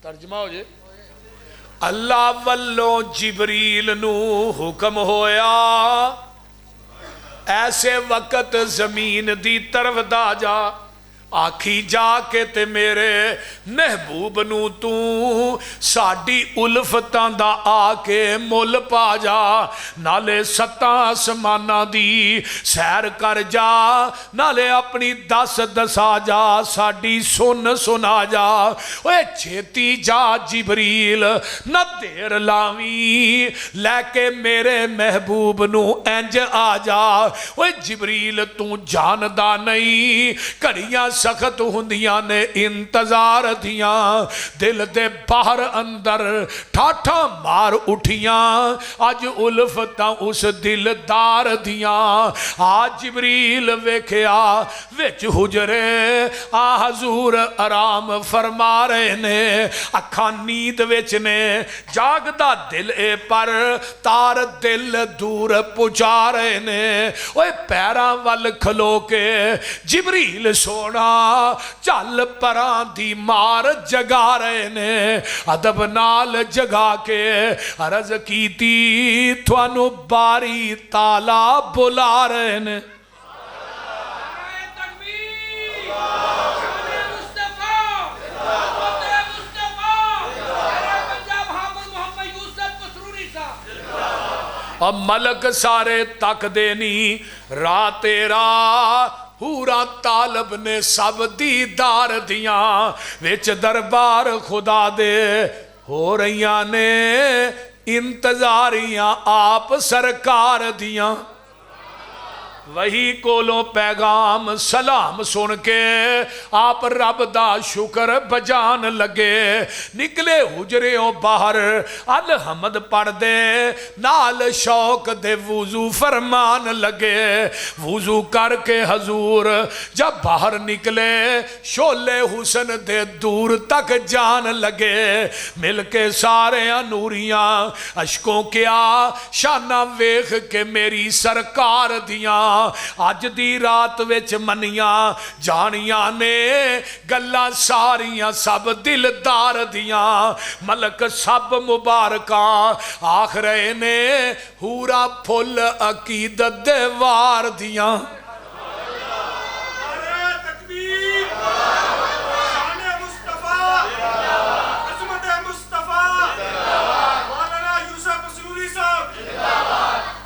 ترجمہ ہو جائے اللہ والوں جبریل نو حکم ہویا ایسے وقت زمین دی طرف دا جا آکھی جا کے تے میرے محبوب نو تو ساڑی الفتاں دا آ کے مل پا جا نالے ستاں آسماناں دی سیر کر جا نالے اپنی دس دسا جا ساڑی سن سنا جا اوے چھیتی جا جبریل نہ دیر لاویں لے کے میرے محبوب نو انج آ جا اوے جبریل تو جاندہ نہیں کڑیاں سخت ہندیاں نے انتظار دیاں دل دے باہر اندر ٹھاٹھا مار اٹھیاں آج الفتاں اس دلدار دیاں آج جبریل ویکھیا وچ حجرے حضور آرام فرما رہے نے اکھاں نیند وچ نے جاگدا دل اے پر تار دل دور پہنچا رہے نے اوے پیراں ول کھلو کے جبریل سونا چل پران دی مار جگا رہے نے ادب نال جگا کے عرض کیتی تھانو باری تالا بلا رہے نے اب ملک سارے تک دینی رات تیرا ہورا طالب نے سب دیدار دیاں وچ دربار خدا دے ہو رہیاں نے انتظاریاں آپ سرکار دیاں وہی کولوں پیغام سلام سن کے آپ رب دا شکر بجان لگے نکلے حجریوں باہر الحمد پڑھ دے نال شوق دے وضو فرمان لگے وضو کر کے حضور جب باہر نکلے شولے حسن دے دور تک جان لگے مل کے سارے نوریاں اشکوں کیا شانہ ویخ کے میری سرکار دیاں آج دی رات وچ منیاں جانیاں نے گلاں ساریاں سب دلدار دیاں ملک سب مبارکاں آخرے نے ہورا پھل عقیدت دے وار دیاں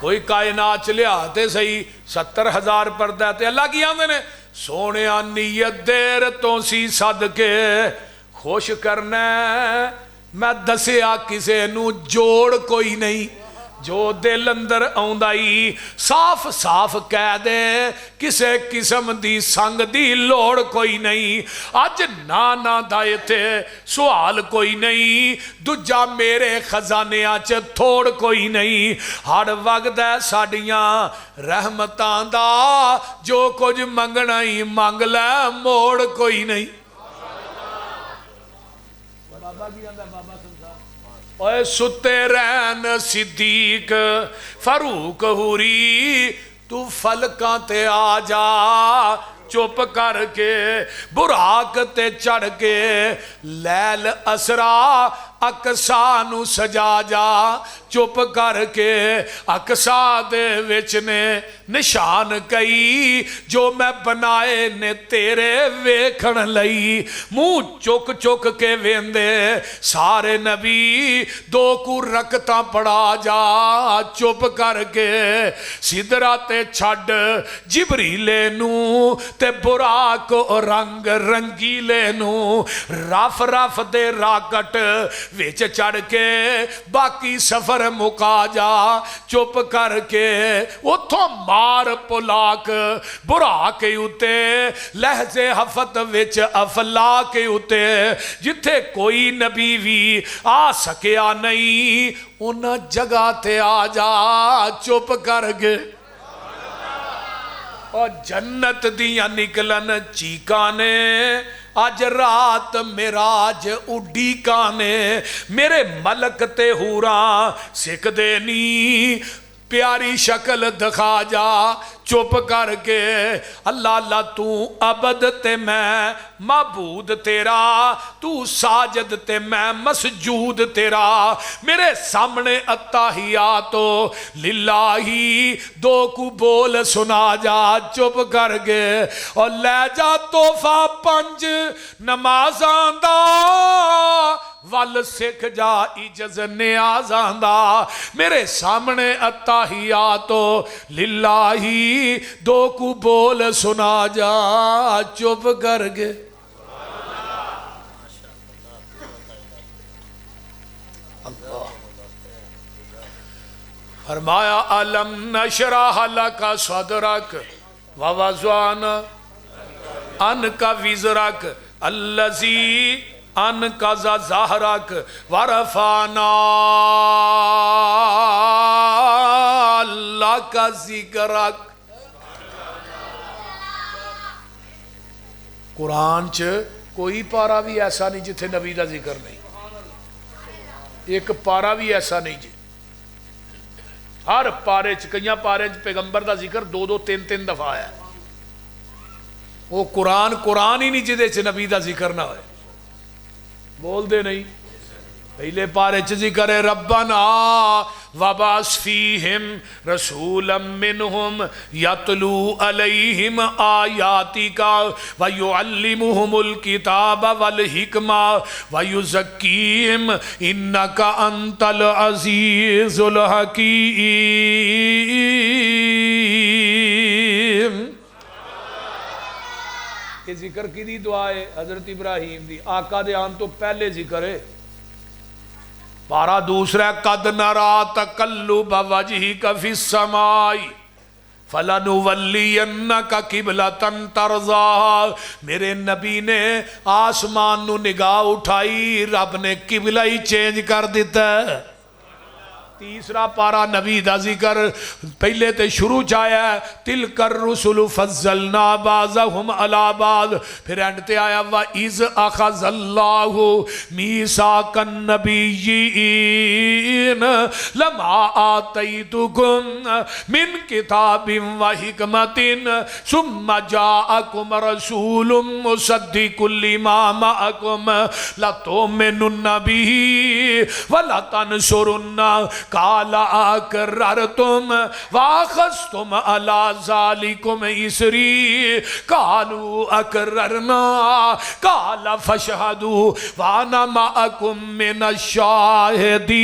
کوئی کائنات چلے آتے صحیح 70,000 پردہ تے اللہ کی آمدے نے سونے نیت دیر تو سی صدقے خوش کرنا میں دسیا کسے نو جوڑ کوئی نہیں جو دل اندر آؤندائی صاف صاف کہہ دے کسے قسم دی سنگ دی لوڑ کوئی نہیں آج نانا دائے تھے سوال کوئی نہیں دجا میرے خزانے آج تھوڑ کوئی نہیں ہر وقت ہے ساڑیاں رحمتان دا جو کچھ منگنا ہی مانگ لے موڑ کوئی نہیں بابا کی آندہ بابا اوے ستے رہن صدیق فاروق ہوری تو فلکاں تے آ جا چپ کر کے براق تے چڑھ کے لیل اسرا اقصا نو سجا جا چپ کر کے اقصا دے وچ نے نشان کئی جو میں بنائے نے تیرے ویکھن لئی منہ چک چک کے ویندے سارے نبی دو کو رکھتا پڑا جا چپ کر کے سدرا تے چھڈ جبریلے نو تے براق رنگ رنگیلے نو رف رف دے راکٹ ویچ چڑھ کے باقی سفر مکا جا چپ کر کے اتھوں مار پلاک برا کے اتے لہجے حفت ویچ افلا کے اتے جتھے کوئی نبی بھی آ سکیا نہیں ان جگہ تے آ جا چپ کر کے اور جنت دیاں نکلن چیکانے آج رات میراج اڈی کانے میرے ملک تے ہورا سکھ دینی پیاری شکل دکھا جا چپ کر کے اللہ اللہ تو عبد تے میں معبود تیرا تو ساجد تے میں مسجود تیرا میرے سامنے التحیات للہ دو کو بول سنا جا چپ کر کے اور لے جا تحفہ 5 نمازاں دا ول سکھ جا اجز نیازاں دا میرے سامنے التحیات للہ دو کو بول سنا جا چپ کر کے اللہ فرمایا علم نشرح لک صدرک ووضعنا عنک وزرک الذی انقض ظہرک ورفعنا لک ذکرک قرآن چ کوئی پارا بھی ایسا نہیں جتھے نبی دا ذکر نہیں ایک پارا بھی ایسا نہیں جی ہر پارے چ کئیاں پارے چ پیغمبر دا ذکر 2 3 دفعہ ہے وہ قرآن ہی نہیں جدے چ نبی دا ذکر نہ ہوئے بول دے نہیں پہلے پارے چ ذکر ہے ربنا وبعث فیہم رسولا منہم یتلو علیہم آیاتک ویعلمہم الکتاب والحکمہ ویزکیہم انک انت العزیز الحکیم یہ ذکر کی دی دعا ہے حضرت ابراہیم دی آقا دے آن تو پہلے ذکر ہے پارا دوسرا قد نرا تقلب وجہک فی السماء فلنولینک قبلۃ ترضاھا میرے نبی نے آسمان نو نگاہ اٹھائی رب نے قبلہ ہی چینج کر دیتا ہے تیسرا پارا نبی دا ذکر پہلے تے شروع چایا ہے تِلْكَ الرُّسُلُ فَضَّلْنَا بَعْضَهُمْ عَلَى بَعْضٍ پھر اینڈ تے آیا وَإِذْ أَخَذَ اللَّهُ مِيثَاقَ النَّبِيِّينَ لَمَا آتَيْتُكُم مِّن كِتَابٍ وَحِكْمَةٍ ثُمَّ جَاءَكُمْ رَسُولٌ مُصَدِّقٌ لِّمَا مَعَكُمْ لَتُؤْمِنُنَّ بِهِ وَلَتَنصُرُنَّهُ قال اقررتم واخذتم على ذلكم اسری قالوا اقررنا قال فاشهدوا وانا معكم من الشاہدین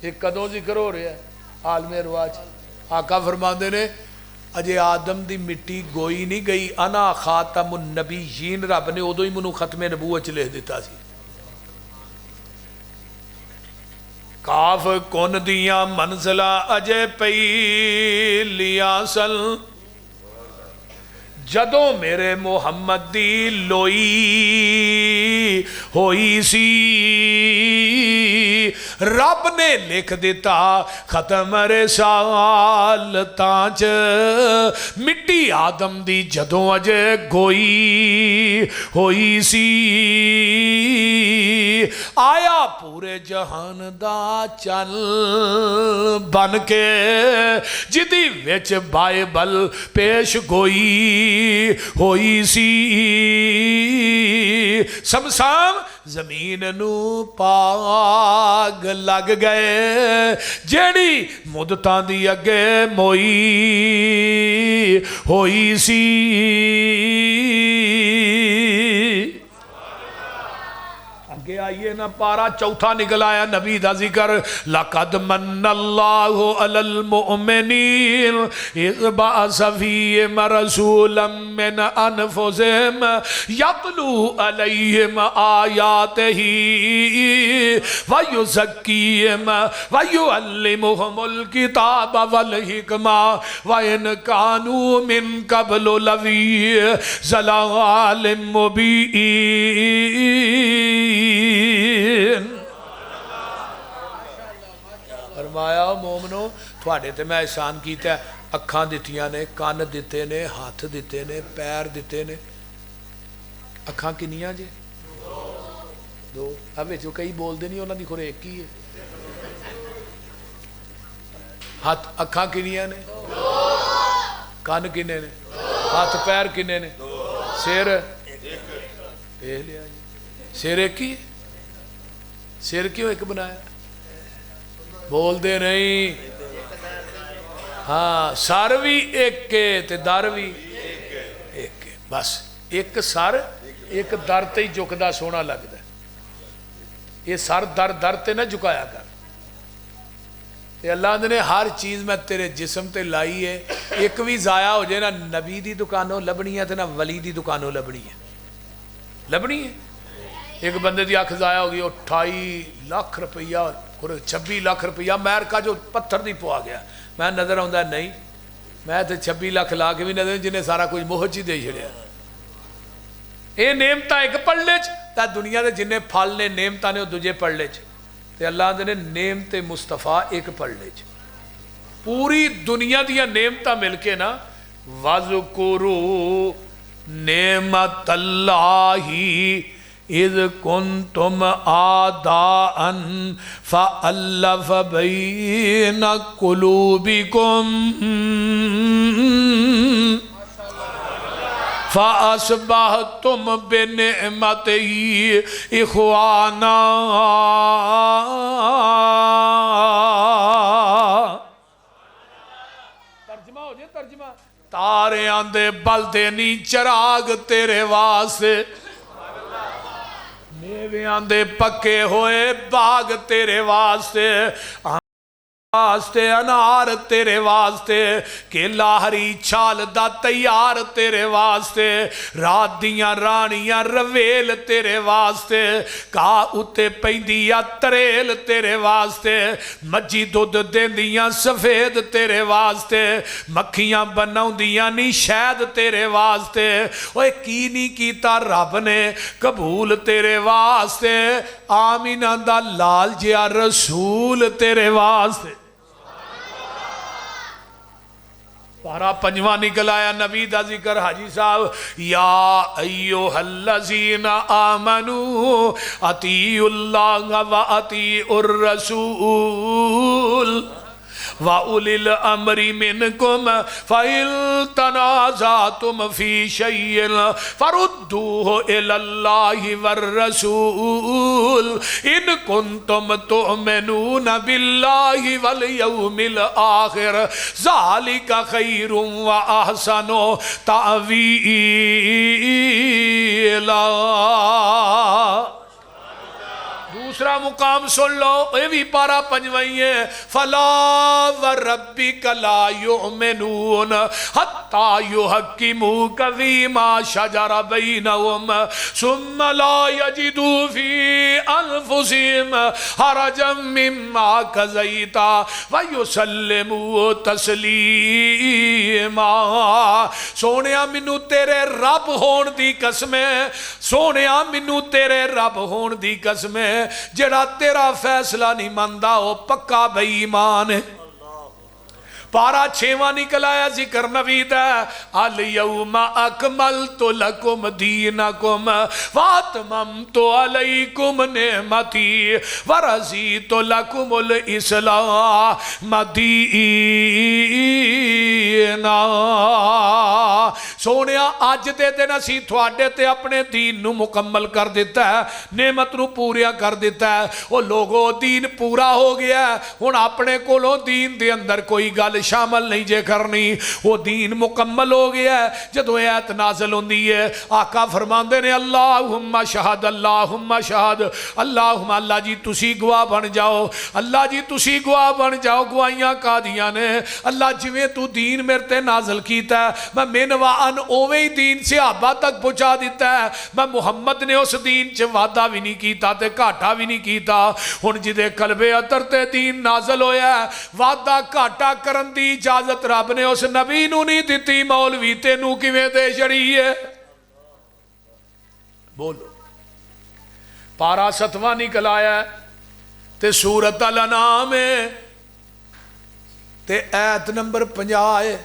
یہ کدوں ذکر ہو رہا ہے عالم رواج آقا فرماندے نے اجے آدم دی مٹی گوئی نہیں گئی انا خاتم النبیین رب نے ادو ہی منو ختم نبوت لکھ دیتا سی کاف کن دیاں منزلہ اجے پئی لیا سل جدوں میرے محمد دی لوئی ہوئی سی رب نے لکھ دیتا ختم رسالتاں چ مٹی آدم دی جدوں اجے گوئی ہوئی سی آیا پورے جہان دا چل بن کے جدی وچ بائبل پیش گوئی ہوئی سی سمسام زمین نو پاگ لگ گئے جیڑی مدتاں دی اگے موئی ہوئی سی آگے آئیے نا پارا چوتھا نکل آیا نبی دا ذکر لَقَدْ مَنَّ اللَّهُ عَلَى الْمُؤْمِنِينَ اِذْ بَعَثَ فِيهِمْ رَسُولًا مِّنْ أَنفُسِهِمْ يَتْلُو عَلَيْهِمْ آيَاتِهِ وَيُزَكِّيهِمْ وَيُعَلِّمُهُمُ الْكِتَابَ وَالْحِكْمَةَ وَإِنْ كَانُوا مِنْ قَبْلُ لَفِي ضَلَالٍ مُبِينٍ فرمایا مومنو تھوڑے تے میں احسان کیتا ہے اکھاں دتیاں نے کان دیتے نے ہاتھ دیتے نے پیر دیتے نے اکھاں کنیاں جے دو اب جو کئی بولتے نہیں انہوں کی خورے ایک ہی ہے ہاتھ اکھاں کنیاں نے کان کنے نے ہاتھ پیر کنے نے سر لیا سر ایک ہی ہے سر کیوں ایک بنایا بول دے نہیں ہاں سر بھی ایک تے در بھی ایک بس ایک سر ایک در تے ہی جھکدا سونا لگتا ہے یہ سر در در تے نہ جھکایا کر تے اللہ نے ہر چیز میں تیرے جسم تے لائی ہے ایک بھی ضائع ہو جائے نہ نبی دی دکانوں لبنی ہے تے نہ ولی دی دکانوں لبنی ہے ایک بندے دی آنکھ ضائع ہو گئی 28 لاکھ روپیہ 26 لاکھ روپیہ امریکہ جو پتھر دی پوا گیا میں نظر آؤں نہیں میں تے 26 لاکھ لا کے بھی نظر جنہیں سارا کچھ موہج ہی دے چھڑیا اے نعمتاں ایک پلے تا دنیا دے جنہیں پھل نے نعمتاں نے وہ دوجے پلے تے اللہ نے نعمت مصطفیٰ ایک پلے پوری دنیا دیا نعمتاں مل کے نا وَذْكُرُوا نعمت اللہ اذ کنتم آداءً فألف بین قلوبکم فأصبحتم بنعمتہ اخوانا ترجمہ ہو جائے ترجمہ تارے آندے بلدے نی چراغ تیرے واسطے میوے آندے پکے ہوئے باغ تیرے واسطے انار تیرے واسطے کیلا ہری چھال دا تیار تیرے واسطے رات دیاں رانیاں رویل تیرے واسطے کہا اتے پیندیا تریل تیرے واسطے مجھی دودھ دیندیاں سفید تیرے واسطے مکھیاں بناؤں دیاں نی شہد تیرے واسطے اوے کی نہیں کیتا رب نے قبول تیرے واسطے آمینہ دا لال جیا رسول تیرے واسطے پارا پنجواں نکل آیا نبی دا ذکر حاجی صاحب یا ایوہ الذین آمنوا اطیعوا اللہ و اطیعوا الرسول وَأُولِي الْأَمْرِ مِنْكُمْ فَإِن تَنَازَعْتُمْ فِي شَيْءٍ فَرُدُّوهُ إِلَى اللَّهِ وَالرَّسُولِ إِن كُنتُمْ تُؤْمِنُونَ بِاللَّهِ وَالْيَوْمِ الْآخِرِ ذَلِكَ خَيْرٌ وَأَحْسَنُ تَأْوِيلًا دوسرا مقام سن لو یہ بھی پارا پنجوئی ہے فَلَا وَرَبِّكَ لَا يُؤْمِنُونَ حَتَّى يُحَكِّمُوكَ فِيمَا شَجَرَ بَيْنَهُمْ ثُمَّ لَا يَجِدُوا فِي أَنفُسِهِمْ حَرَجًا مِّمَّا قَضَيْتَ وَيُسَلِّمُوا تَسْلِيمًا سونیا منو تیرے رب ہون دی قسمیں سونیا منو تیرے رب ہون دی قسمیں جڑا تیرا فیصلہ نہیں مندہ وہ پکا بے ایمان ہے پارا چھواں نکل آیا ذکر نوید ہے الیوم اکملت لکم دینکم واتممت علیکم نعمتی ورزیت لکم الاسلام دینا سونیا آج دے دن اسی تھوڑے تے اپنے دین نو مکمل کر دیتا ہے نعمت نو پوریا کر دیتا ہے وہ لوگوں دین پورا ہو گیا ہے ہن اپنے کولوں دین دے اندر کوئی گل شامل نہیں جے کرنی وہ دین مکمل ہو گیا ہے جدو ایت نازل ہوندی ہے آقا فرماندے نے اللہم شہد اللہم اللہ جی تسی گواہ بن جاؤ اللہ جی تسی گواہ بن جاؤ گواہیاں کا دیا نے اللہ جویں تو دین میرے نازل کیتا ہے میں منوان اوویں دین سے صحابہ تک پہنچا دیتا ہے میں محمد نے اس دین چ وعدہ بھی نہیں کیتا تے گھاٹا بھی نہیں کیتا ہن جدے قلب اطہر تے دین نازل ہویا ہے وعدہ گھاٹا کرن دی اجازت رب نے اس نبی نو نہیں دیتی مولوی تینوں کیویں دے چھڑی ہے بولو پارا 7واں نکل آیا ہے تے سورۃ الانعام تے ایت نمبر 50 ہے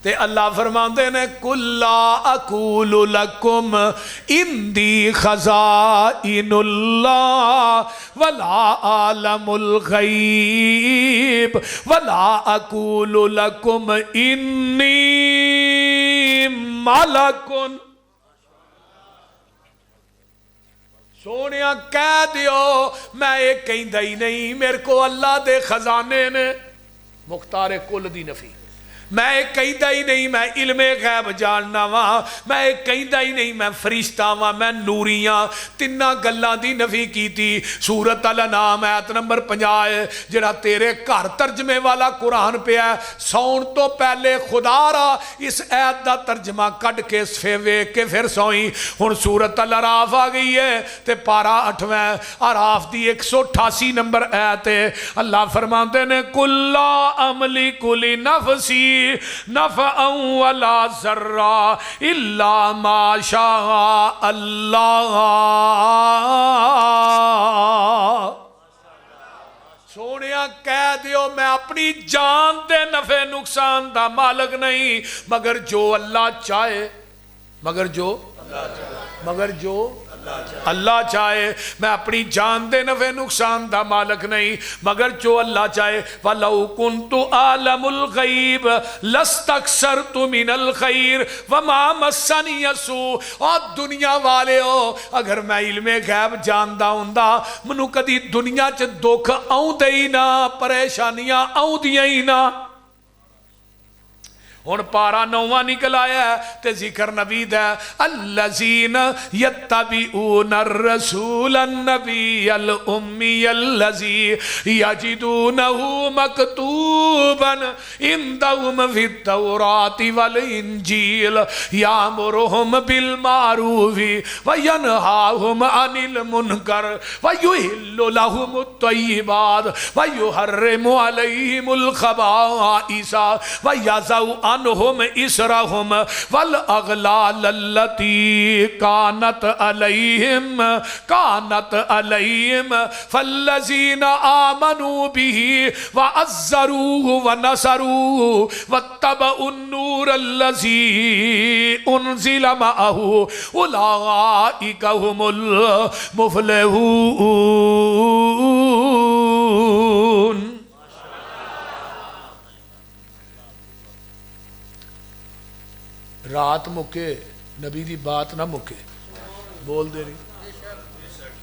تے اللہ فرماندے نے قُل لَا أَقُولُ لَكُمْ عِنْدِي خَزَائِنُ اللَّهِ وَلَا أَعْلَمُ الْغَيْبَ وَلَا أَقُولُ لَكُمْ إِنِّي مَلَكٌ سونیا کہہ دیو میں ایک کہیں دائی نہیں میرے کو اللہ دے خزانے نے مختار کل دی نفی میں ایک کہیدہ ہی نہیں میں علم غیب جاننا وا میں ایک کہیدہ ہی نہیں میں فرشتہ وا میں نوریاں تنہ گلاں دی نفی کی تھی سورۃ الانعام آیت نمبر 50 ہے جڑا تیرے گھر ترجمے والا قرآن پہ ہے سون تو پہلے خدا را اس آیت دا ترجمہ کٹ کے ویکھ کے پھر سوئی ہن سورۃ الاعراف آ گئی ہے تے پارا 8واں اعراف دی 188 نمبر آیت ہے اللہ فرماندے نے قُل لَا أَمْلِكُ لِنَفْسِي نفعا ولا ضرا الا ما شاء اللہ سونیا کہہ دیو میں اپنی جان دے نفع نقصان دا مالک نہیں مگر جو اللہ چاہے مگر جو اللہ چاہے میں اپنی جان دے نفع نقصان دا مالک نہیں مگر جو اللہ چاہے وَلَوْ كُنْتُ أَعْلَمُ الْغَيْبَ لَاسْتَكْثَرْتُ مِنَ الْخَيْرِ وَمَا مَسَّنِيَ السُّوءُ اور دنیا والے ہو اگر میں علم غیب جاندا ہوندا منو کدی دنیا چ دکھ آؤندے ہی نہ پریشانیاں آؤندیاں ہی نہ ہن پارا 9واں نکل آیا ہے تے ذکر نبی دا الذین یتبعون الرسول النبی الامی الذی یجدونہ مکتوبا عندہم فی التوراۃ والانجیل یامرہم بالمعروف وینہاہم عن المنکر ویحل لہم الطیبات ویحرم علیہم الخبائث ویضع عنہم اسرہم والاغلال التي كانت عليهم فالذين آمنوا به وعزروه ونصروه واتبعوا النور الذي انزل معه اولئك هم المفلحون رات مکے نبی دی بات نہ مکے بول دے رہی